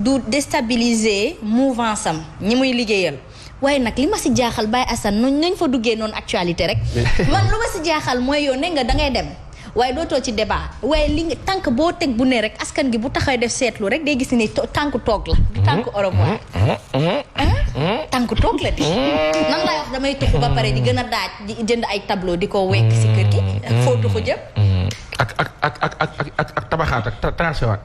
du déstabiliser mouvance am ñi muy liggéeyal waaye nag li ma si jaaxal Baye Assane nañ fa duggee noonu actualité rek man lu ma si jaaxal mooy yow ne nga dangay dem waaye dootoo ci débat waaye li nga tànk boo teg bu ne rek askan gi bu taxay def seetlu rek day gis ni tànk toog la du tànk au revoir tànk toog la di nan lay wax damay tuxu ba pare di gën a daaj di jënd ay tableau di ko wekk si kër gi foo tuxu jëm ak tabaxaat ak transewaat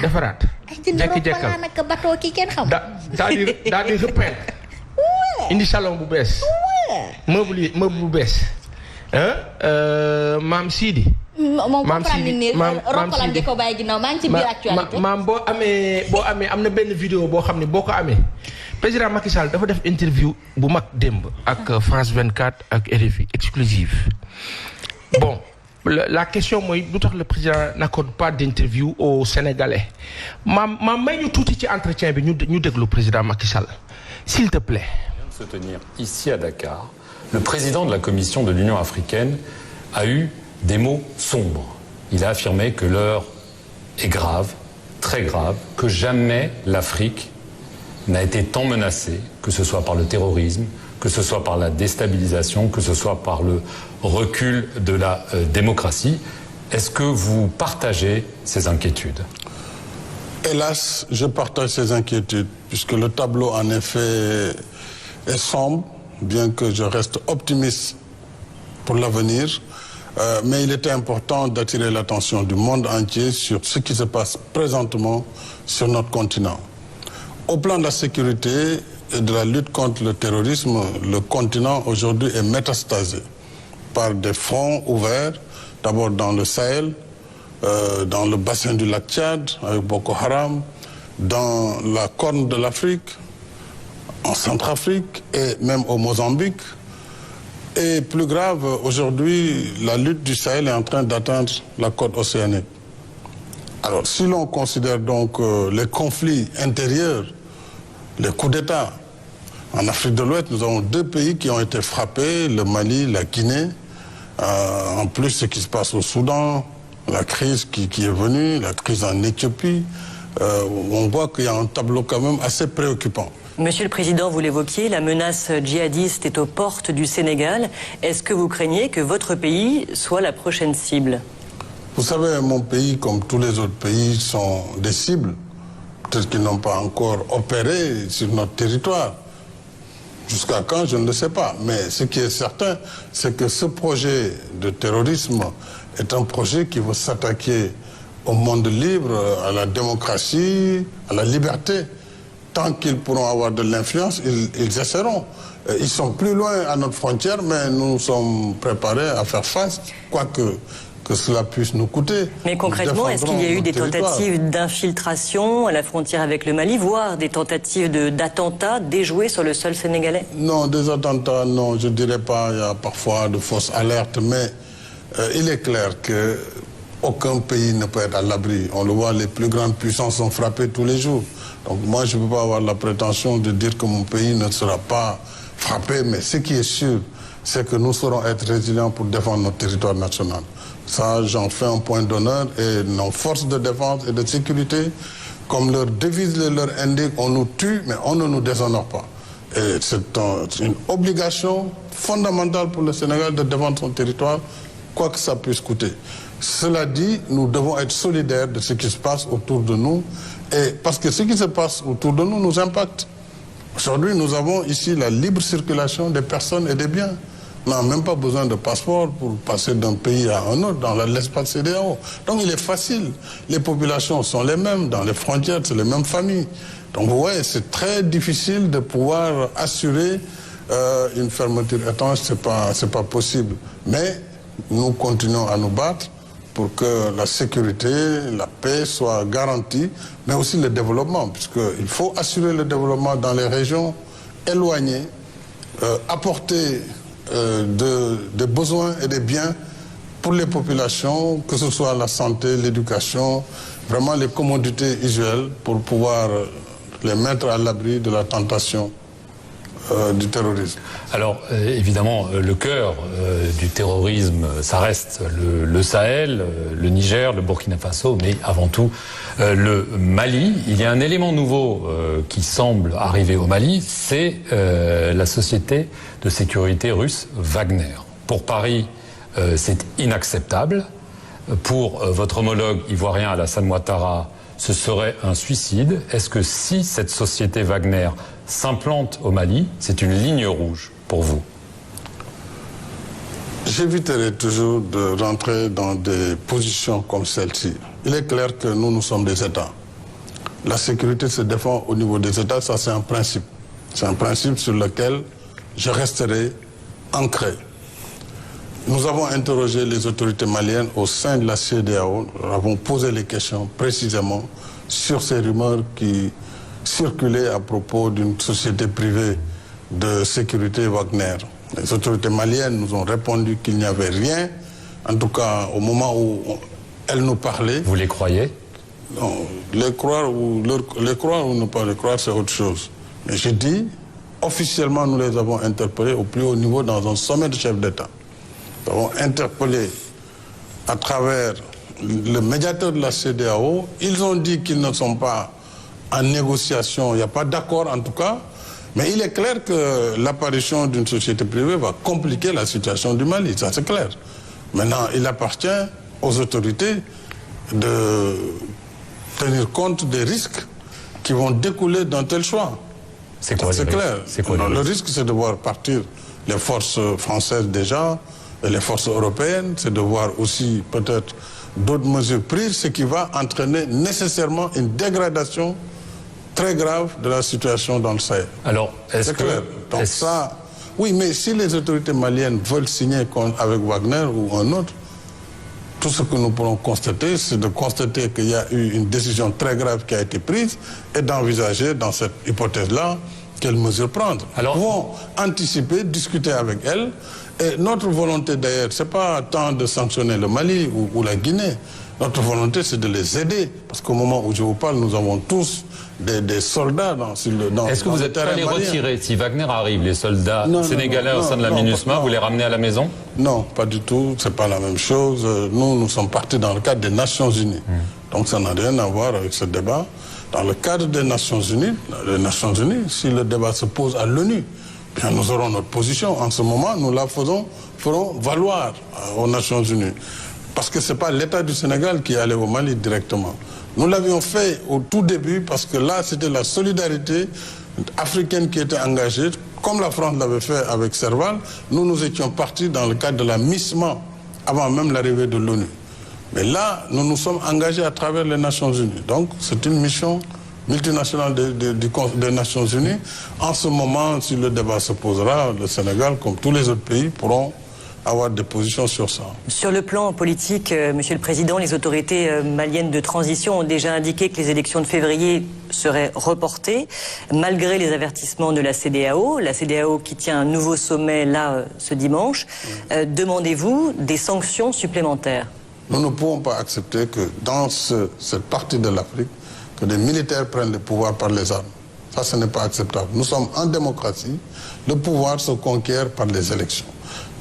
defaraat jekki-jekkal nag bateau ki kenn xam daal di repeindre indi salon bu bees meuble bu bees maam Sidi maam Sidi ronkolam di ko bàyyi ginnaaw maa ngi ci biir actualité maam boo amee am na benn vidéo boo xam ne boo ko amee président Macky Sall dafa def interview bu mag démb ak France 24 ak RFI exclusive bon la question mooy lu tax le président n'accorde pas d'interview aux Sénégalais maam may ñu tuuti ci entretien bi ñu déglu président Macky Sall s'il te plaît. Se tenir ici à Dakar, le président de la Commission de l'Union africaine a eu des mots sombres. Il a affirmé que l'heure est grave, très grave, que jamais l'Afrique n'a été tant menacée, que ce soit par le terrorisme, que ce soit par la déstabilisation, que ce soit par le recul de la démocratie. Est-ce que vous partagez ces inquiétudes? Hélas, je partage ces inquiétudes, puisque le tableau en effet est sombre, bien que je reste optimiste pour l'avenir. Mais il était important d'attirer l'attention du monde entier sur ce qui se passe présentement sur notre continent. Au plan de la sécurité et de la lutte contre le terrorisme, le continent aujourd'hui est métastasé par des fronts ouverts, d'abord dans le Sahel, dans le bassin du lac Tchad avec Boko Haram, dans la Corne de l'Afrique, en Centrafrique et même au Mozambique. Et plus grave, aujourd'hui, la lutte du Sahel est en train d'atteindre la côte océanique. Alors, si l'on considère donc les conflits intérieurs, les coups d'État, en Afrique de l'Ouest, nous avons deux pays qui ont été frappés, le Mali, la Guinée. En plus, ce qui se passe au Soudan, la crise qui est venue, la crise en Éthiopie, on voit qu'il y a un tableau quand même assez préoccupant. Monsieur le Président, vous l'évoquiez, la menace djihadiste est aux portes du Sénégal. Est-ce que vous craignez que votre pays soit la prochaine cible? Vous savez, mon pays, comme tous les autres pays, sont des cibles. Peut-être qu'ils n'ont pas encore opéré sur notre territoire. Jusqu'à quand, je ne le sais pas. Mais ce qui est certain, c'est que ce projet de terrorisme est un projet qui veut s'attaquer au monde libre, à la démocratie, à la liberté. Tant qu'ils pourront avoir de l'influence, ils essaieront. Ils sont plus loin à notre frontière, mais nous sommes préparés à faire face, quoi que cela puisse nous coûter. Mais concrètement, est-ce qu'il y a eu des tentatives d'infiltration à la frontière avec le Mali, voire des tentatives d'attentats déjoués sur le sol sénégalais? Non, des attentats, non, je ne dirais pas. Il y a parfois de fausses alertes, mais il est clair qu'aucun pays ne peut être à l'abri. On le voit, les plus grandes puissances sont frappées tous les jours. Donc moi, je ne peux pas avoir la prétention de dire que mon pays ne sera pas frappé, mais ce qui est sûr, c'est que nous saurons être résilients pour défendre notre territoire national. Ça, j'en fais un point d'honneur, et nos forces de défense et de sécurité, comme leur devise leur indique, on nous tue, mais on ne nous déshonore pas. Et c'est une obligation fondamentale pour le Sénégal de défendre son territoire, quoi que ça puisse coûter. Cela dit, nous devons être solidaires de ce qui se passe autour de nous, et parce que ce qui se passe autour de nous impacte. Aujourd'hui, nous avons ici la libre circulation des personnes et des biens. On n'a même pas besoin de passeport pour passer d'un pays à un autre dans l'espace CEDEAO. Donc il est facile. Les populations sont les mêmes, dans les frontières, c'est les mêmes familles. Donc vous voyez, c'est très difficile de pouvoir assurer une fermeture étanche, c'est pas possible. Mais nous continuons à nous battre pour que la sécurité, la paix soient garanties, mais aussi le développement, puisqu'il faut assurer le développement dans les régions éloignées, apporter des besoins et des biens pour les populations, que ce soit la santé, l'éducation, vraiment les commodités usuelles pour pouvoir les mettre à l'abri de la tentation du terrorisme. Alors, évidemment, le cœur du terrorisme, ça reste le Sahel, le Niger, le Burkina Faso, mais avant tout le Mali. Il y a un élément nouveau qui semble arriver au Mali, c'est la société de sécurité russe Wagner. Pour Paris, c'est inacceptable. Pour votre homologue ivoirien Alassane Ouattara, ce serait un suicide. Est-ce que si cette société Wagner s'implante au Mali, c'est une ligne rouge pour vous? J'éviterai toujours de rentrer dans des positions comme celle-ci. Il est clair que nous sommes des États. La sécurité se défend au niveau des États, ça c'est un principe. C'est un principe sur lequel je resterai ancré. Nous avons interrogé les autorités maliennes au sein de la CEDEAO. Nous avons posé les questions précisément sur ces rumeurs qui circulaient à propos d'une société privée de sécurité Wagner. Les autorités maliennes nous ont répondu qu'il n'y avait rien. En tout cas, au moment où elles nous parlaient... Vous les croyez? Non, les croire ou ne pas les croire, c'est autre chose. Mais je dis, officiellement, nous les avons interpellés au plus haut niveau dans un sommet de chefs d'État. Nous avons interpellé à travers le médiateur de la CEDEAO. Ils ont dit qu'ils ne sont pas en négociation, il n'y a pas d'accord en tout cas. Mais il est clair que l'apparition d'une société privée va compliquer la situation du Mali, ça c'est clair. Maintenant, il appartient aux autorités de tenir compte des risques qui vont découler d'un tel choix. C'est quoi c'est clair. Le risque, c'est de voir partir les forces françaises déjà, et les forces européennes, c'est de voir aussi peut-être d'autres mesures prises, ce qui va entraîner nécessairement une dégradation très grave de la situation dans le Sahel. Alors, est-ce que... clair. Donc ça... Oui, mais si les autorités maliennes veulent signer avec Wagner ou un autre, tout ce que nous pourrons constater, c'est de constater qu'il y a eu une décision très grave qui a été prise et d'envisager dans cette hypothèse-là quelles mesures prendre. Alors, nous pouvons anticiper, discuter avec elles. Et notre volonté d'ailleurs, ce n'est pas tant de sanctionner le Mali ou la Guinée. Notre volonté, c'est de les aider. Parce qu'au moment où je vous parle, nous avons tous des soldats dans le terrain. Est-ce que vous êtes prêt à les retirer? Si Wagner arrive, les soldats sénégalais au sein de la MINUSMA, vous les ramenez à la maison? Non, pas du tout. Ce n'est pas la même chose. Nous sommes partis dans le cadre des Nations Unies. Donc ça n'a rien à voir avec ce débat. Dans le cadre des Nations Unies, si le débat se pose à l'ONU, bien nous aurons notre position. En ce moment, nous la ferons valoir aux Nations Unies. Parce que ce n'est pas l'État du Sénégal qui est allé au Mali directement. Nous l'avions fait au tout début parce que là, c'était la solidarité africaine qui était engagée. Comme la France l'avait fait avec Serval, nous étions partis dans le cadre de la MISMA, avant même l'arrivée de l'ONU. Mais là, nous nous sommes engagés à travers les Nations Unies. Donc, c'est une mission multinationale des Nations Unies. En ce moment, si le débat se posera, le Sénégal, comme tous les autres pays, pourront avoir des positions sur ça. Sur le plan politique, Monsieur le Président, les autorités maliennes de transition ont déjà indiqué que les élections de février seraient reportées, malgré les avertissements de la CEDEAO qui tient un nouveau sommet là ce dimanche. Demandez-vous des sanctions supplémentaires? Nous ne pouvons pas accepter que dans cette partie de l'Afrique, que des militaires prennent le pouvoir par les armes. Ça, ce n'est pas acceptable. Nous sommes en démocratie. Le pouvoir se conquiert par les élections.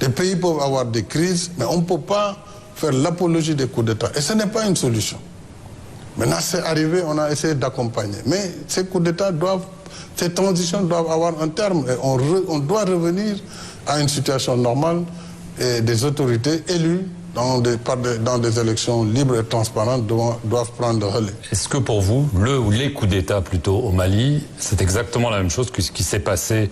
Les pays peuvent avoir des crises, mais on ne peut pas faire l'apologie des coups d'État. Et ce n'est pas une solution. Maintenant, c'est arrivé, on a essayé d'accompagner. Mais ces coups d'État ces transitions doivent avoir un terme. Et on doit revenir à une situation normale et des autorités élues dans des élections libres et transparentes doivent prendre le relais. Est-ce que pour vous, les coups d'État plutôt au Mali, c'est exactement la même chose que ce qui s'est passé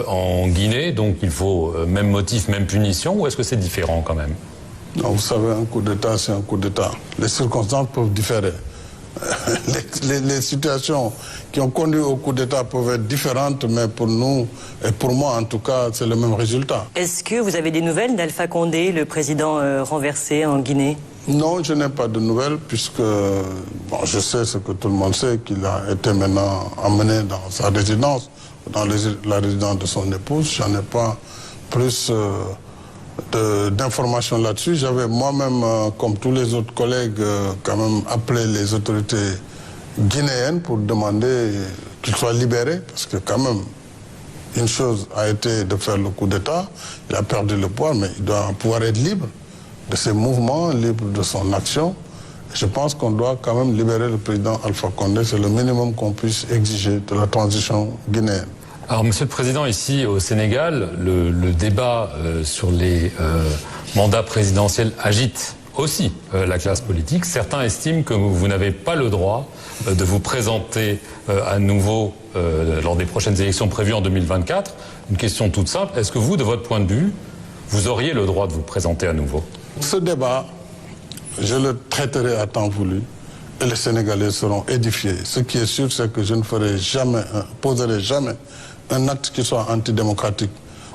en Guinée? Donc il faut même motif, même punition, ou est-ce que c'est différent quand même? Non, vous savez, un coup d'État, c'est un coup d'État. Les circonstances peuvent différer. Les situations qui ont conduit au coup d'État peuvent être différentes, mais pour nous, et pour moi en tout cas, c'est le même résultat. Est-ce que vous avez des nouvelles d'Alpha Condé, le président renversé en Guinée? Non, je n'ai pas de nouvelles, puisque je sais ce que tout le monde sait, qu'il a été maintenant emmené dans sa résidence, dans la résidence de son épouse. Je n'en ai pas plus d'informations là-dessus. J'avais moi-même, comme tous les autres collègues, quand même appelé les autorités guinéennes pour demander qu'il soit libéré, parce que quand même, Une chose a été de faire le coup d'État, il a perdu le pouvoir, mais il doit pouvoir être libre de ses mouvements, libre de son action. Je pense qu'on doit quand même libérer le président Alpha Condé, c'est le minimum qu'on puisse exiger de la transition guinéenne. Alors, Monsieur le Président, ici au Sénégal, le débat sur les mandats présidentiels agite aussi la classe politique. Certains estiment que vous n'avez pas le droit de vous présenter à nouveau lors des prochaines élections prévues en 2024. Une question toute simple, est-ce que vous, de votre point de vue, vous auriez le droit de vous présenter à nouveau? Ce débat, je le traiterai à temps voulu et les Sénégalais seront édifiés. Ce qui est sûr, c'est que je ne poserai jamais un acte qui soit antidémocratique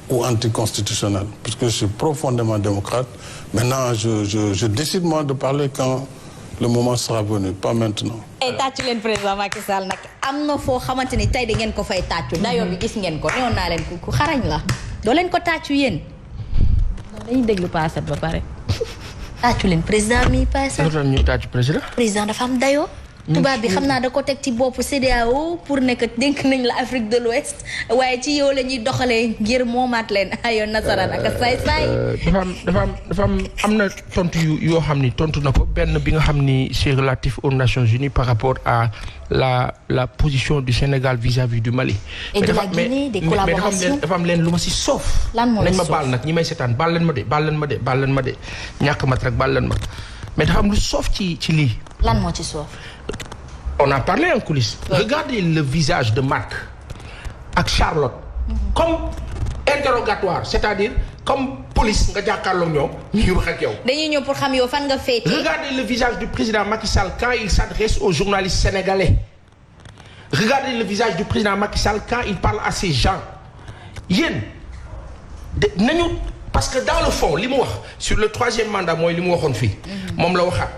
ou anticonstitutionnel, puisque je suis profondément démocrate. Maintenant, je décide moi de parler quand le moment sera venu, pas maintenant. ay tàccu leen président Macky Sall nag am na foo xamante ni tey da ngeen ko fay tàccu dayoo bi gis ngeen ko newoon naa leen ku xarañ la doo leen ko tàccu yéen dañuy déglu paasat ba pare tàccu leen président mi paasat ñu tàccu président dafa am dayoo tubaab bi xam naa da ko teg ci bopp CEDEAO pour ne que dénk nañ la Afrique de l'Ouest waaye ci yow la ñuy doxalee ngir moomaat leen ayoon nasaraan ak saay-saay. dafa am na tontu yoo xam ni tontu na ko benn bi nga xam ni c'est relatif aux Nations Unies par rapport à la position du Sénégal vis-à-vis du Mali. et de la Guinée des collaborations mais dafa am leen lu ma si soof. lan moo la soof nañ ma baal nag ñi may seetaan baal leen ma de ñàkk mat rek baal leen ma mais dafa am lu soof ci lii. lan moo ci soof. On a parlé en coulisses. Oui. Regardez le visage de Marc ak Charlotte. Comme interrogatoire, c'est-à-dire comme police nga jàkkaarloo ñoom ñuy wax ak yow. dañuy ñëw pour xam yow fan nga féete. Regardez le visage du président Macky Sall quand il s'adresse aux journalistes sénégalais. Regardez le visage du président Macky Sall quand il parle à ces gens. Yéen nañu parce que dans le fond li mu wax sur le troisième mandat mooy li mu waxoon fii. moom la waxaat.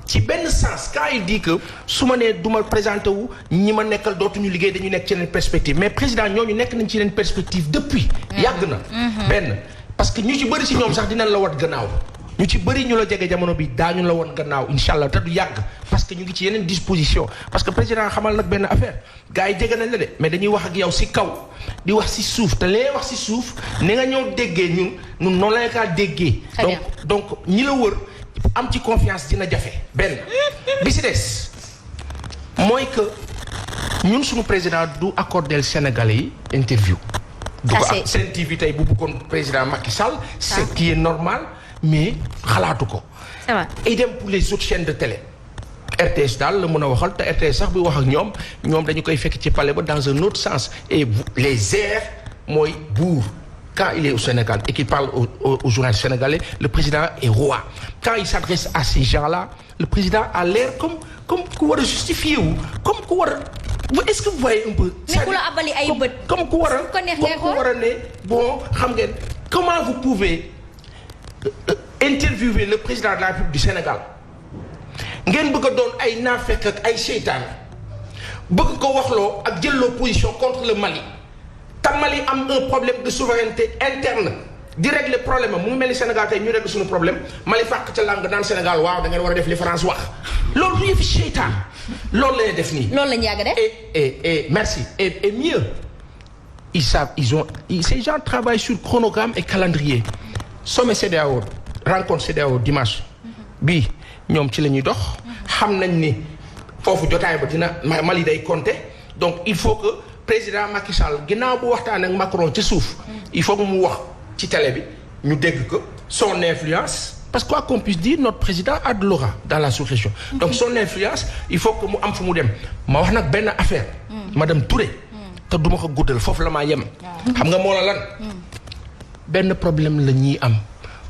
ci benn sens quand il dit que su ma nee du ma présenté wu ñi ma nekkal dootuñu liggéey dañu nekk ci yeneen perspective mais président ñooñu nekk nañ ci yeneen perspective depuis yàgg na benn parce que ñu ci bëri si ñoom sax dinañ la wat gannaaw ñu ci bëri ñu la jege jamono bi daañu la woon gannaaw incha allah te du yàgg parce que ñu ngi ci yeneen disposition parce que président xamal nag benn affaire gars yi jege nañ la de mais dañuy wax ak yow si kaw di wax si suuf te lee wax si suuf ni nga ñëw déggee ñun noonu la kaa déggee donc ñi la wër am ci confiance dina jafe benn bi si des mooy que ñun suñu président du accordel Sénégalais yi interview du ko ak Sen TV tey bu bëggoon président Macky Sall ce qui est normal mais xalaatu ko idem pour les autres chaînes de télé RTS daal la mën a waxal te RTS sax bi wax ak ñoom dañu koy fekk ci palais ba dans un autre sens et les airs mooy buur quand il est au Sénégal et qu'il parle aux journalistes sénégalais, le président est roi. Quand il s'adresse à ces gens-là, le président a l'air comme qu'on va justifier ou comme qu'on va. Est-ce que vous voyez un peu? Comme qu'on va bon, comment vous pouvez interviewer le président de la République du Sénégal? Ngeen bëgg a doon ay naafeq ak ay seytaan bëgg ko waxloo ak jël l'opposition contre le Mali. Mali am un problème de souveraineté interne di régler problème mu ngi mel ni Sénégal tey ñu régler suñu problème Mali fàq ca langue naan Sénégal waaw da ngeen war a def li France wax loolu du yëfi seytaan loolu la ñuy def nii. loolu la ñu yàgg def. et merci et mieux ils savent ces gens travaillent sur chronogramme et calendrier sommet CEDEAO rencontre CEDEAO dimanche bii ñoom ci la ñuy dox xam nañ ni foofu jotaay ba dina Mali day compter donc il faut que. Président Macky Sall ginnaaw bu waxtaan ak Macron ci suuf il faut que mu wax ci télé bi ñu dégg que son influence parce que quoi qu'on puisse dire notre président a de l'aura dans la sous-région donc son influence il faut que mu am fu mu dem ma wax nag benn affaire madame Touré te duma ko guddal foofu la maa yem xam nga moo la lan benn problème la ñuy am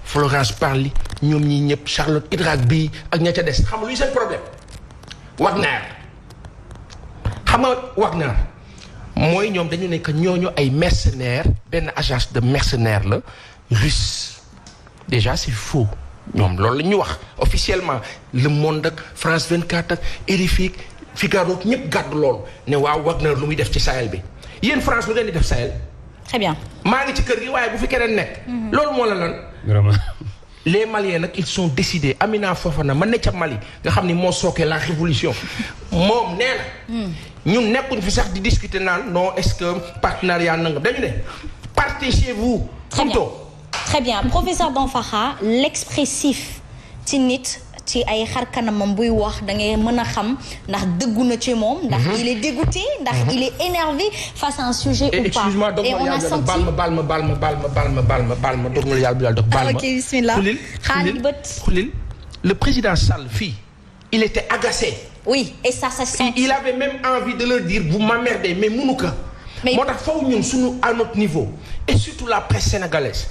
Florence Parly ñoom ñi ñëpp Charlotte Idrac bii ak ña ca des xam nga luy seen problème Wagner xam nga Wagner mooy ñoom dañu ne que ñooñu ay mercenaires benn agence de mercenaires la russe déjà c'est faux ñoom loolu la ñuy wax officiellement Le Monde ak France 24 ak RFI Figaro ñëpp gàddu loolu ne waaw Wagner lu muy def ci Sahel bi yéen France lu ngeen di def Sahel. très bien. maa ngi ci kër gi waaye bu fi keneen nekk. loolu moo la lan. vraiment. les Maliens nag ils sont décidés Amina Fofana man ne ca Mali nga xam ni moo sookee la révolution moom nee na ñun nekkuñ fi sax di discuter naan non est-ce que partenariat nanga dañu ne partez chez vous. Très bien professeur Danfakha l'expressif ci nit ci ay xar kanamam buy wax da ngay mën a xam ndax dëggu na ci moom. ndax il est dégoûté ndax il est énervé face à un sujet ou pas. Excuse-moi et on a senti baal ma dog ma yàlla bu yàlla dog baal ma. ok bismillah xulil le président Sall fii il était agacé. oui et ça se sent. il avait même envie de leur dire vous m'emmerdez mais munu ko. moo tax faw ñun suñu à notre niveau et surtout la presse sénégalaise.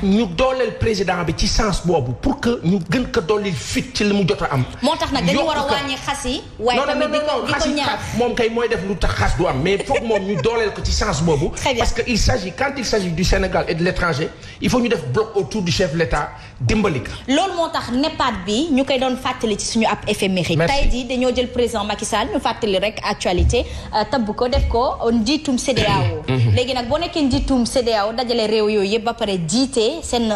ñu dooleel président bi ci sens boobu pour que ñu gën ko dooleel fit ci li mu jot a am. moo tax nag dañu war a wàññi xas yi. waaye tamit di ko ñaax moom kay mooy def lu tax xas du am mais foog moom ñu dooleel ko ci sens boobu. parce que quand il s'agit du Sénégal et de l'étranger il faut ñu def bloc autour du chef de l'État dimbali ko. loolu moo tax NEPAD bi ñu koy doon fàttali ci suñu ab éphéméride. tey jii dañoo jël président Macky Sall ñu fàttali rek actualité tabb ko def ko njiitum CEDEAO. léegi nag boo nekkee njiitum CEDEAO dajale réew yooyu yëpp ba pare seen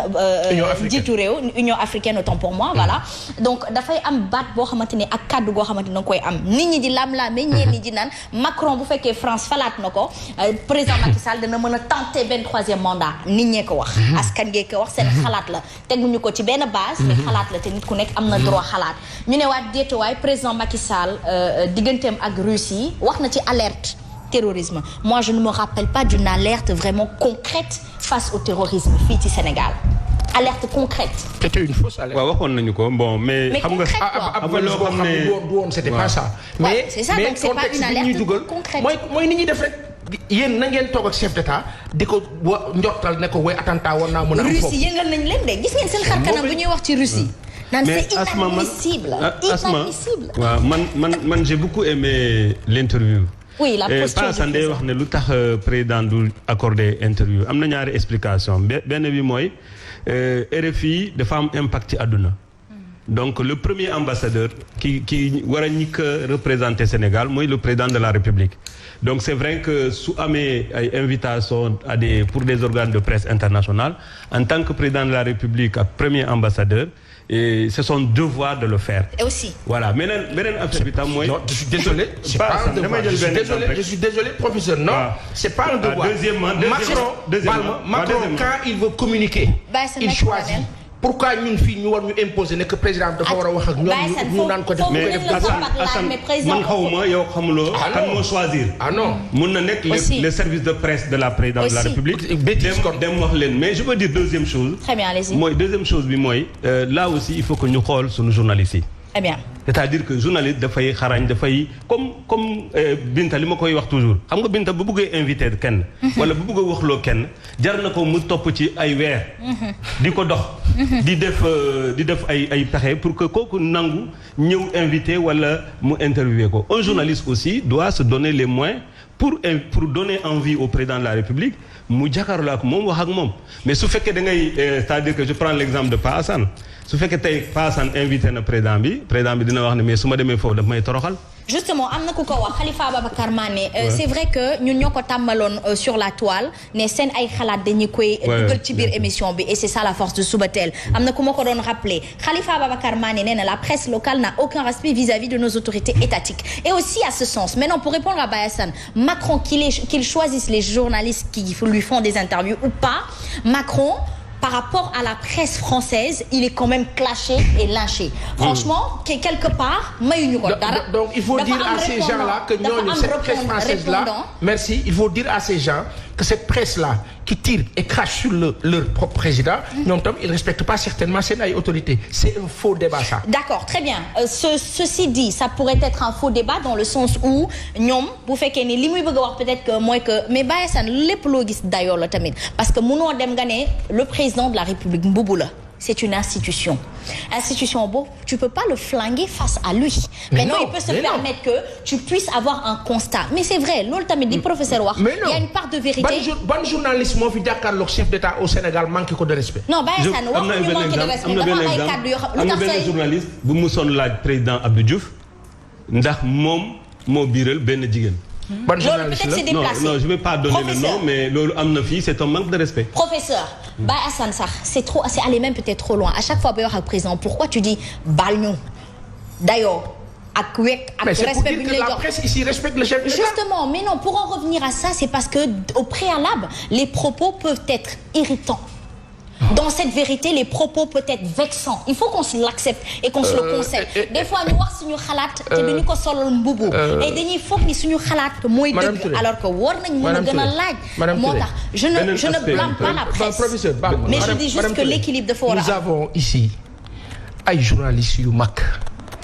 njiitu réew Union africaine autant pour moi voilà donc dafay am baat boo xamante ni ak kàddu goo xamante ni danga koy am nit ñi di lam-laame ñeen ñi di naan Macron bu fekkee France falaat na ko président Macky Sall dana mën a tenter 23e mandat nit ñee ko wax askan ngee ko wax seen xalaat la teguñu ko ci benn base mais xalaat la te nit ku nekk am na droit xalaat ñu ne waat déetuwaay président Macky Sall digganteem ak Russie wax na ci alerte terrorisme moi je ne me rappelle pas d'une alerte vraiment concrète face au terrorisme fii ci Sénégal alerte concrète. c'était une fausse alerte. waaw waxoon nañu ko bon mais. xam nga am loo xam ne du woon c'était pas ça. mais c'est ça donc c'est pas une alerte concrète. mooy ni ñuy def rek yéen na ngeen toog ak chef d'État di ko njortal ne ko way attentat war naa mën a am foofu. Russie yëngal nañ leen de gis ngeen seen xar kanam bu ñuy wax ci Russie. naan c'est inadmissible. inadmissible. waaw man j'ai beaucoup aimé l'interview. oui la posture Pa Sandé wax ne lu tax président du accordé interview am na ñaari explication benn bi mooy RFI dafa am impact ci àdduna donc le premier ambassadeur ki war a ñi ko représenter Sénégal mooy le président de la République donc c'est vrai que su amee ay invitation pour des organes de presse internationale en tant que président de la République ak premier ambassadeur et c'est son devoir de le faire. Et aussi. Voilà beneen affaire bi tam mooy. non je suis désolé. c'est pas un devoir je suis désolé professeur non. c'est pas un devoir. Macron quand il veut communiquer. il choisit. pourquoi ñun fii ñu war ñu imposer ne que président dafa war a wax ak ñoom ñu naan ko def. mais man xawma yow xamuloo. kan moo choisir. ah non mun na nekk les services de presse de la présidence de la République. dem wax leen mais je veux dire deuxième chose. très bien allez-y. mooy deuxième chose bi mooy là aussi il faut que ñu xool suñu journalistes yi. très bien. c'est-à-dire que journaliste dafay xarañ dafay comme Binta li ma koy wax toujours xam nga Binta bu bëggee invité kenn. wala bu bëggee waxloo kenn jar na ko mu topp ci ay weer. di ko dox. di def ay pexe pour que kooku nangu ñëw invité wala mu interviewé ko un journaliste aussi doit se donner les moyens pour donner envie au président de la République mu jàkkaarloo ak moom wax ak moom mais su fekkee da ngay c'est-à-dire que je prends l'exemple de Pa Assane su fekkee tey Pa Assane invité na président bi dina wax ne mais su ma demee foofu daf may toroxal. justement am na ku ko wax Khalifa Ababacar Mané c'est vrai que ñun ñoo ko tàmbaloon sur la toile ne seen ay xalaat dañu koy dugal ci biir émission bi et c'est ça la force de Subatel am na ku ma ko doon rappeler Khalifa Ababacar Mané nee na la presse locale n'a aucun respect vis-à-vis de nos autorités étatiques et aussi à ce sens maintenant pour répondre à Bayassane Macron qu'il choisisse les journalistes qui lui font des interviews ou pas Macron par rapport à la presse française, il est quand même clashé et lynché. Franchement, quelque part, mayuñu ko dara. Donc il faut dire à ces gens-là que ñooñu cette presse française-là, merci, il faut dire à ces gens que cette presse-là qui tire et crache sur leur propre président, ñoom tam ils respectent pas certainement seen ay autorités. C'est un faux débat ça. D'accord, très bien. Ceci dit, ça pourrait être un faux débat dans le sens où ñoom bu fekkee ni li muy bëgg a wax peut-être que mooy que mais Baye Assane lépp loo gis dayoo la tamit parce que mënoo dem nga ne le président de la République mbubu la. C'est une institution boobu tu peux pas le flinguer face à lui. Maintenant il peut se permettre que tu puisses avoir un constat mais c'est vrai loolu tamit di professeur wax. il y a une part de vérité. ban journaliste moo fi jàkkaarloog chef d'État au Sénégal manqué ko de respect. non Baye Assane waxuñu manqué de respect dafa am ay kàddu yoo xam. am na benn journaliste bu mu sonn laaj président Abdou Diouf ndax moom moo biiral benn jigéen. ban journaliste la non je vais pas donner le nom mais loolu am na fii c'est un manque de respect. professeur Baye Assane sax c'est aller même peut-être trop loin à chaque fois ba wax ak président pourquoi tu dis baal ñu dayoo ak wekk ak respect bi ñu lay jox. La presse ici respecte le chef de l'État. Justement, mais non, pour en revenir à ça, c'est parce que au préalable, les propos peuvent être irritants. Dans cette vérité, les propos peuvent être vexants. Il faut qu'on se l'accepte et qu'on se le concède. Des fois, ñu wax suñu xalaat te duñu ko solal mbubu. Et dañuy foog ni suñu xalaat mooy dëgg alors que war nañ mën a gën a laaj. Moo tax je ne blâme pas la presse. Professeur, mais je dis juste que l'équilibre dafa war a am. Nous avons ici ay journalistes yu mag.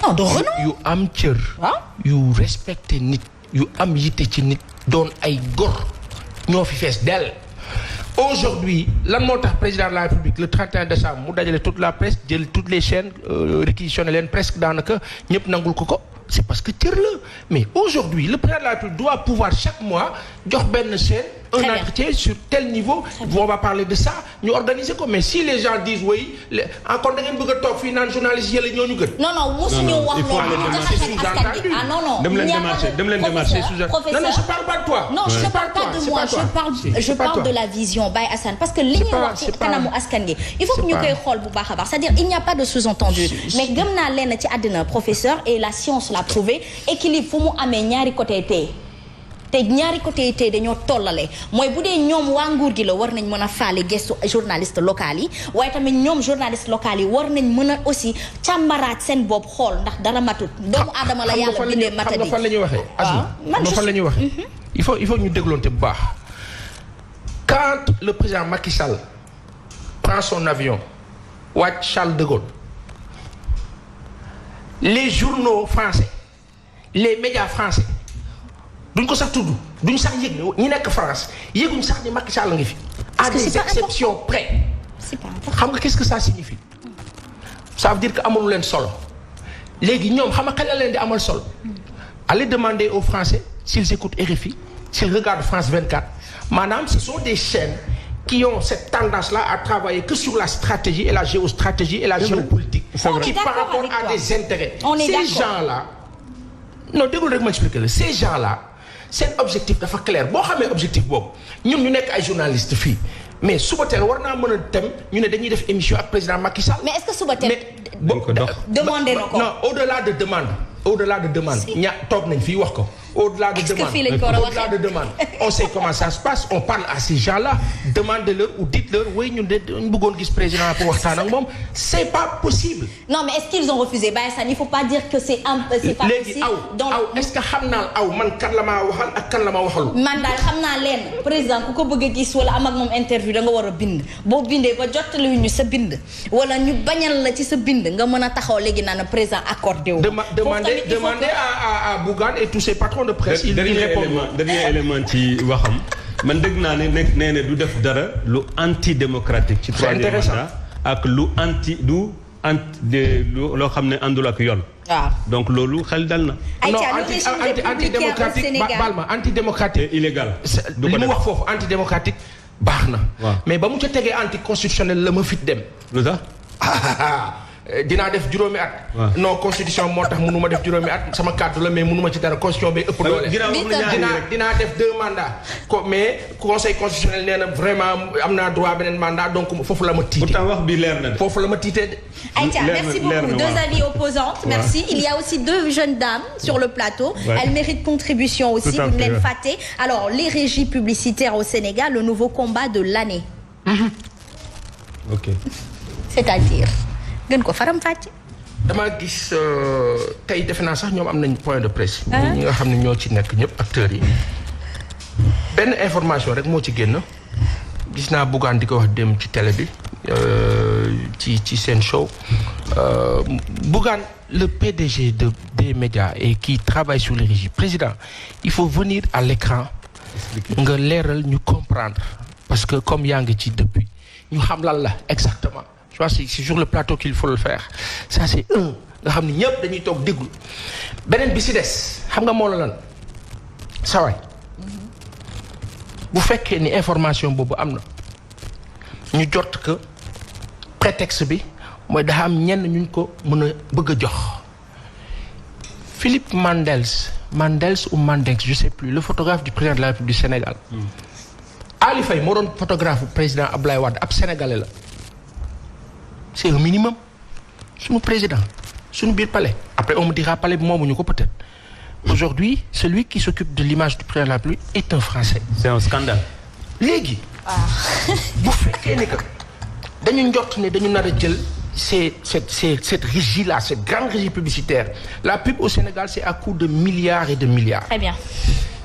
Non, de renom. yu am cër. yu respecté nit. yu am yitte ci nit. doon ay góor ñoo fi fees dell. Aujourd'hui lan moo tax président de la République le 31 décembre mu dajale toute la presse jël toutes les chaînes réquisitionné leen presque daanaka ñëpp nangul ko c'est parce que cër la mais aujourd'hui le président de la République doit pouvoir chaque mois jox benn chaîne un entretien sur tel niveau on va parler de ça ñu organiser ko mais si les gens disent oui encore da ngeen bëgg a toog fii naan journaliste yële ñoo ñu gën. non mosuñu wax loolu. ah non dem leen démarcher non je parle pas de toi. non je parle pas de moi je parle de la vision Baye Assane parce que li ñuy wax ci kanamu askan gi il faut que ñu koy xool bu baax a baax c'est-à-dire il n'y a pas de sous-entendu mais gëm naa leen ci àddina professeur et la science l'a prouvé équilibre fu mu amee ñaari côté te ñaari côté tey dañoo tollale mooy bu dee ñoom waa nguur gi la war nañ mën a faale gestu journaliste local yi waaye tamit ñoom journaliste local yi war nañ mën a aussi càmbaraat seen bopp xool ndax dara matut doomu aadama la yàlla bindee matadi. xam nga fan la ñuy waxee. man fan la ñuy waxee. il faut ñu dégloonte bu baax. quand le président Macky Sall prend son avion wàcc Charles de Gaulle les journaux français les médias français. duñ ko sax tudd duñ sax yëg ne ñi nekk France yëguñ sax ni Macky Sall nga fi. à des exceptions près. xam nga qu'est-ce que ça signifie. ça veut dire que amul leen solo léegi ñoom xam nga kañ la leen di amal solo. allez demander aux Français s'ils écoutent RFI s'ils regardent France 24 maanaam ce sont des chaînes qui ont cette tendance-là à travailler que sur la stratégie et la géostratégie et la géopolitique. qui par rapport à des intérêts. Ces gens-là non déglu rek ma expliquer la ces gens-là. seen objectif dafa clair boo xamee objectif boobu ñun ñu nekk ay journalistes fii mais suba teel war naa mën a dem ñu ne dañuy def émission ak président Macky Sall. mais est-ce que suba teel. demandé na ko non au-delà de demande. toog nañ fii wax ko. au-delà de demande on sait comment ça se passe on parle à ces gens-là demandez-leur ou dites-leur oui ñun de ñu bëggoon gis président pour waxtaan ak moom c'est pas possible. non mais est-ce qu'ils ont refusé Baye Assane il faut pas dire que c'est pas possible. léegi est-ce que xam naa man kan la maa waxal ak kan la ma waxalu. man daal xam naa leen président ku ko bëgg a gis wala am ak moom interview da nga war a bind boo bindee ba jottali ñu sa bind wala ñu bañal la ci sa bind nga mën a taxaw léegi naan président accordé wu. demandez à Bougane et tous ses patrons de presse. dernier élément ci waxam man dégg naa ne nee na du def dara lu antidémocratique ci troisième mandat ak loo xam ne àndul ak yoon. waaw donc loolu xel dal na. non antidémocratique baal ma antidémocratique illégal. li mu wax foofu antidémocratique baax na. mais ba mu ca tegee anticonstitutionnel la ma fit dem. lu tax. dinaa def juróomi at. non constitution moo tax mënu ma def juróomi at sama kàddu la mais mënu ma ci dara constitution bay ëpp doole. dinaa def 2 mandats. mais conseil constitutionnel nee na vraiment am naa droit beneen mandat donc foofu la ma tiitee. pourtant wax bi leer na de. foofu la ma tiitee. Aïcha, merci beaucoup. 2 avis opposantes. Merci. Il y a aussi 2 jeunes dames sur le plateau. Elles méritent contribution aussi. Vous ne l'êtes faté. Alors, les régies publicitaires au Sénégal, le nouveau combat de l'année. Ok. C'est-à-dire gën ko faram fàcce. damaa gis tey defe naa sax ñoom am nañ point de presse. ñi nga xam ne ñoo ci nekk ñëpp acteurs yi. benn information rek moo ci génn gis naa Bougane di ko wax dem ci télé bi ci seen show Bougane le PDG des médias et qui travaille sur les régies président il faut venir à l'écran nga leeral ñu comprendre parce que comme yaa ngi ci depuis ñu xam lan la exactement. je pense que c'est sur le plateau qu'il faut le faire ça c'est un nga xam ni ñëpp dañuy toog déglu beneen bi si des xam nga moo la lan sawaay bu fekkee ni information boobu am na ñu jot que prétexte bi mooy dafa am ñenn ñu ko mën a bëgg a jox Philippe Mandels ou Mandex je sais plus le photographe du président de la République du Sénégal Ali Faye moo doon photographe président Abdoulaye Wade ab sénégalais la c'est un minimum suñu président suñu biir palais après on me dira palais bi moomuñu ko peut-être aujourd'hui celui qui s'occupe de l'image du président de la République est un Français. C'est un scandale. léegi bu fekkee ne que dañu njort ne dañu nar a jël cette régie là cette grande régie publicitaire la pub au Sénégal c'est à coût de milliards et de milliards. Très bien.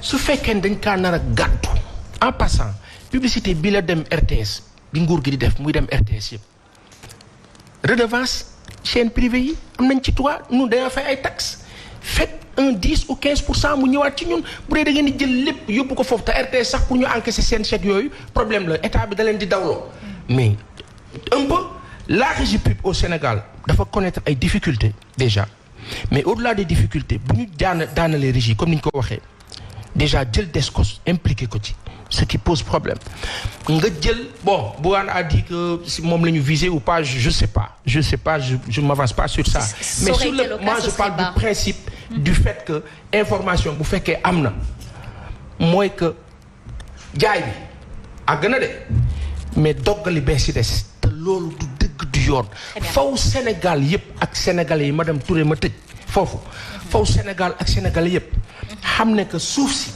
su fekkee ne dañ kaa nar a gàddu en passant publicité bi la dem RTS bi nguur gi di def muy dem RTS yëpp redevance chaîne privée yi am nañ ci droit ñun dañoo fay ay taxes faites un 10 ou 15% mu ñëwaat ci ñun bu dee da ngeen di jël lépp yóbbu ko foofu te RTS sax pour ñu encaisser seen chèque yooyu problème la état bi da leen di dawloo mais un peu la régie pub au Sénégal dafa connaître ay difficultés déjà mais au-delà des difficultés bu ñu daanalee régie comme ni ñu ko waxee déjà jël Descos impliqué ko ci ce qui pose problème nga jël bon Bougane a dit que moom la ñu visé ou pas je sais pas je m'avance pas sur ça mais sur le moi je parle du principe du fait que information bu fekkee am na mooy que jaay bi àgg na de mais doggali bee si des te loolu du dëgg du yoon faw Sénégal yëpp ak sénégalais yi madame Touré ma tëj foofu faw Sénégal ak sénégalais yëpp xam ne que suuf si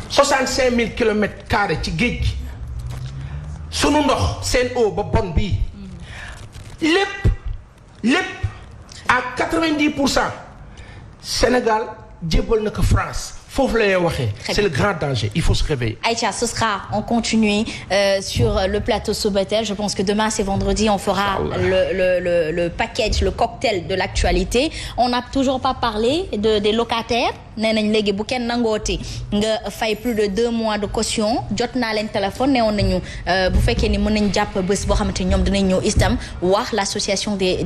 65 000 kilomètres carrés ci géej gi sunu ndox seen eau ba bon bii lépp à 90% Sénégal jébbal na ko France foofu la waxee c'est le grand danger il faut se réveiller. Aïcha, ce sera on continue sur le plateau Subatel. Je pense que demain c'est vendredi on fera le package le cocktail de l'actualité. On n'a toujours pas parlé des locataires nee nañ léegi bu kenn nangooti nga fay plus de 2 mois de caution jot naa leen téléphone newoon nañu bu fekkee ni mën nañ jàpp bés boo xamante ni ñoom dinañ ñëw istam wax l'association des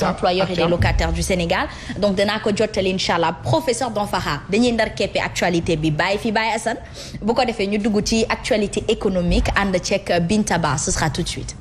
employeurs et des locataires du Sénégal donc danaa ko jottali inchallah professeur Danfara dañuy ndar keppe actualité bi bàyyi fi bàyyi Assane bu ko defee ñu dugg ci actualité économique ànd ceeg Binta Ba ce sera tout de suite.